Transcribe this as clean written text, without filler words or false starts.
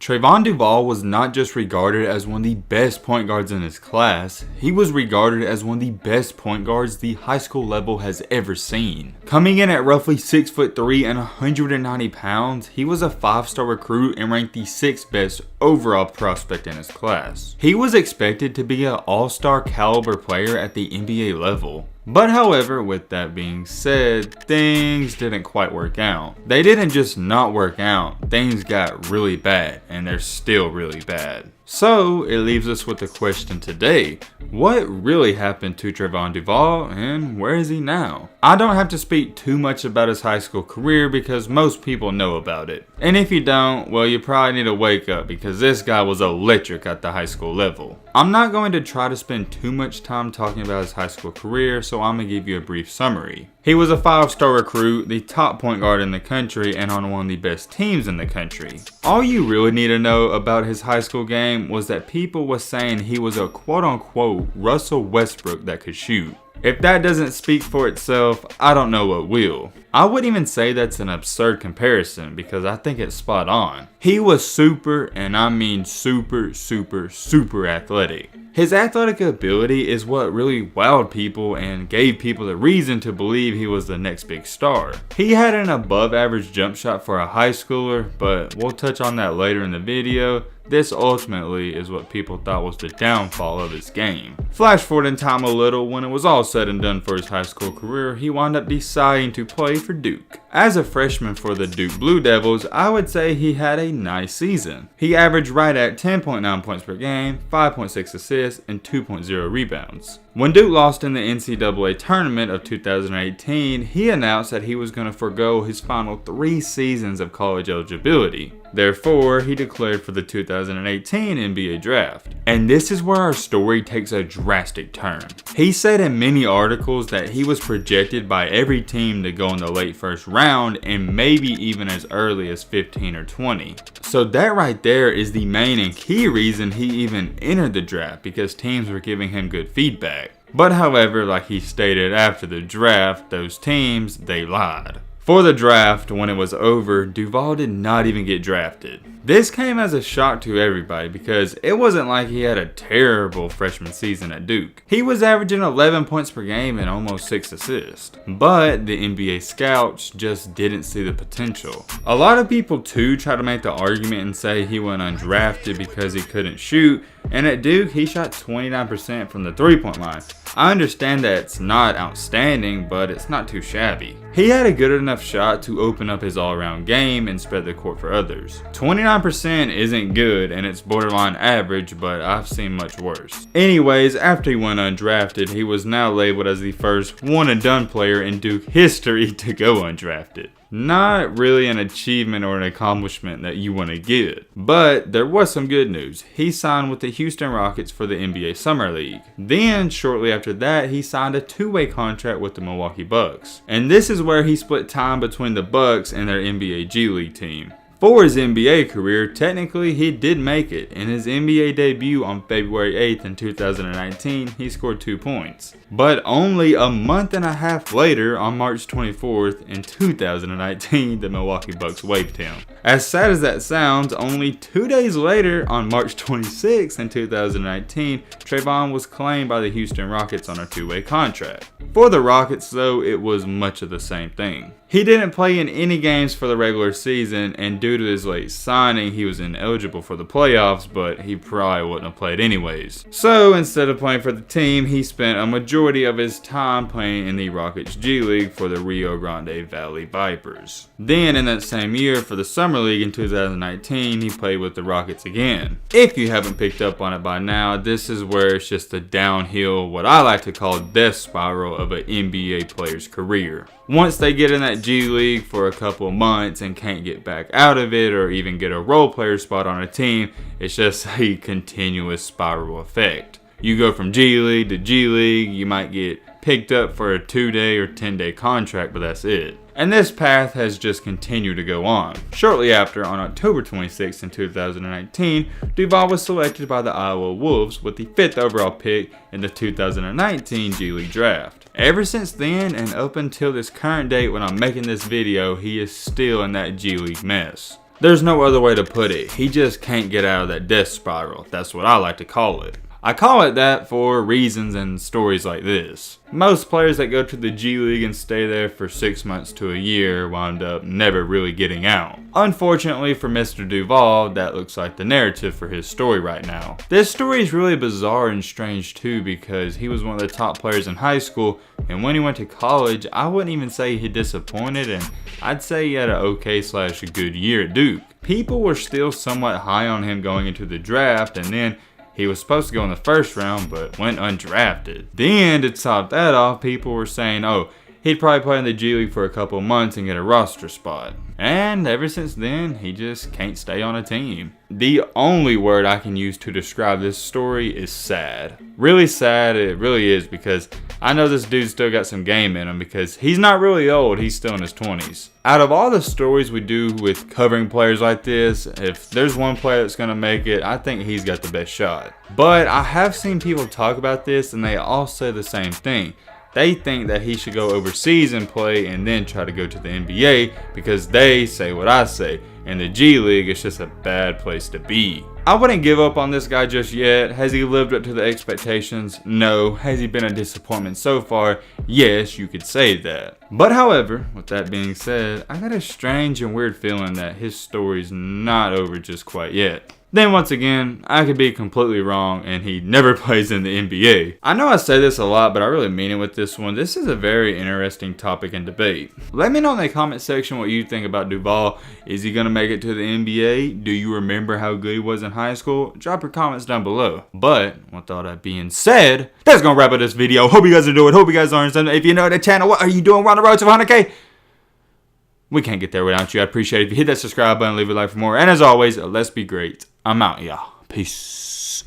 Trevon Duval was not just regarded as one of the best point guards in his class, he was regarded as one of the best point guards the high school level has ever seen. Coming in at roughly 6'3" and 190 pounds, he was a 5-star recruit and ranked the 6th best overall prospect in his class. He was expected to be an all-star caliber player at the NBA level. But however, with that being said, things didn't quite work out. They didn't just not work out, things got really bad, and they're still really bad. So, it leaves us with the question today, what really happened to Trevon Duval and where is he now? I don't have to speak too much about his high school career because most people know about it. And if you don't, well, you probably need to wake up because this guy was electric at the high school level. I'm not going to try to spend too much time talking about his high school career, so I'm going to give you a brief summary. He was a 5-star recruit, the top point guard in the country, and on one of the best teams in the country. All you really need to know about his high school game was that people were saying he was a quote-unquote Russell Westbrook that could shoot. If that doesn't speak for itself, I don't know what will. I wouldn't even say that's an absurd comparison because I think it's spot on. He was super, and I mean super athletic. His athletic ability is what really wowed people and gave people the reason to believe he was the next big star. He had an above average jump shot for a high schooler, but we'll touch on that later in the video. This ultimately is what people thought was the downfall of his game. Flash forward in time a little, when it was all said and done for his high school career, he wound up deciding to play for Duke. As a freshman for the Duke Blue Devils, I would say he had a nice season. He averaged right at 10.9 points per game, 5.6 assists, and 2.0 rebounds. When Duke lost in the NCAA tournament of 2018, he announced that he was going to forego his final 3 seasons of college eligibility. Therefore, he declared for the 2018 NBA draft. And this is where our story takes a drastic turn. He said in many articles that he was projected by every team to go in the late first round and maybe even as early as 15 or 20. So that right there is the main and key reason he even entered the draft, because teams were giving him good feedback. But however, like he stated after the draft, those teams, they lied. For the draft, when it was over, Duval did not even get drafted. This came as a shock to everybody because it wasn't like he had a terrible freshman season at Duke. He was averaging 11 points per game and almost 6 assists. But the NBA scouts just didn't see the potential. A lot of people too try to make the argument and say he went undrafted because he couldn't shoot, and at Duke he shot 29% from the 3-point line. I understand that it's not outstanding, but it's not too shabby. He had a good enough shot to open up his all-around game and spread the court for others. 29% isn't good and it's borderline average, but I've seen much worse. Anyways, after he went undrafted, he was now labeled as the first one-and-done player in Duke history to go undrafted. Not really an achievement or an accomplishment that you want to get. But there was some good news. He signed with the Houston Rockets for the NBA Summer League. Then, shortly after that, he signed a 2-way contract with the Milwaukee Bucks. And this is where he split time between the Bucks and their NBA G League team. For his NBA career, technically he did make it. In his NBA debut on February 8th in 2019, he scored 2 points. But only a month and a half later, on March 24th in 2019, the Milwaukee Bucks waived him. As sad as that sounds, only 2 days later, on March 26th in 2019, Trevon was claimed by the Houston Rockets on a 2-way contract. For the Rockets though, it was much of the same thing. He didn't play in any games for the regular season, and due to his late signing, he was ineligible for the playoffs, but he probably wouldn't have played anyways. So instead of playing for the team, he spent a majority of his time playing in the Rockets G League for the Rio Grande Valley Vipers. Then in that same year, for the Summer League in 2019, he played with the Rockets again. If you haven't picked up on it by now, this is where it's just a downhill, what I like to call death spiral of an NBA player's career. Once they get in that G League for a couple of months and can't get back out of it or even get a role player spot on a team, it's just a continuous spiral effect. You go from G League to G League, you might get picked up for a 2-day or 10-day contract, but that's it. And this path has just continued to go on. Shortly after, on October 26 in 2019, Duval was selected by the Iowa Wolves with the 5th overall pick in the 2019 G League draft. Ever since then and up until this current date when I'm making this video, he is still in that G League mess. There's no other way to put it. He just can't get out of that death spiral. That's what I like to call it. I call it that for reasons and stories like this. Most players that go to the G League and stay there for 6 months to a year wind up never really getting out. Unfortunately for Mr. Duval, that looks like the narrative for his story right now. This story is really bizarre and strange too, because he was one of the top players in high school, and when he went to college, I wouldn't even say he disappointed, and I'd say he had an okay/good year at Duke. People were still somewhat high on him going into the draft, and then he was supposed to go in the first round, but went undrafted. Then, to top that off, people were saying, oh, he'd probably play in the G League for a couple months and get a roster spot. And ever since then, he just can't stay on a team. The only word I can use to describe this story is sad. Really sad, it really is, because I know this dude's still got some game in him, because he's not really old, he's still in his 20s. Out of all the stories we do with covering players like this, if there's one player that's going to make it, I think he's got the best shot. But I have seen people talk about this, and they all say the same thing. They think that he should go overseas and play and then try to go to the NBA, because they say what I say, and the G League is just a bad place to be. I wouldn't give up on this guy just yet. Has he lived up to the expectations? No. Has he been a disappointment so far? Yes, you could say that. But however, with that being said, I got a strange and weird feeling that his story's not over just quite yet. Then once again, I could be completely wrong and he never plays in the NBA. I know I say this a lot, but I really mean it with this one. This is a very interesting topic and debate. Let me know in the comment section what you think about Duval. Is he going to make it to the NBA? Do you remember how good he was in high school? Drop your comments down below. But with all that being said, that's going to wrap up this video. Hope you guys are doing. Hope you guys learned something. If you know the channel, what are you doing? We're on the road to 100K. We can't get there without you. I'd appreciate it if you hit that subscribe button, leave a like for more. And as always, let's be great. I'm out, y'all. Peace.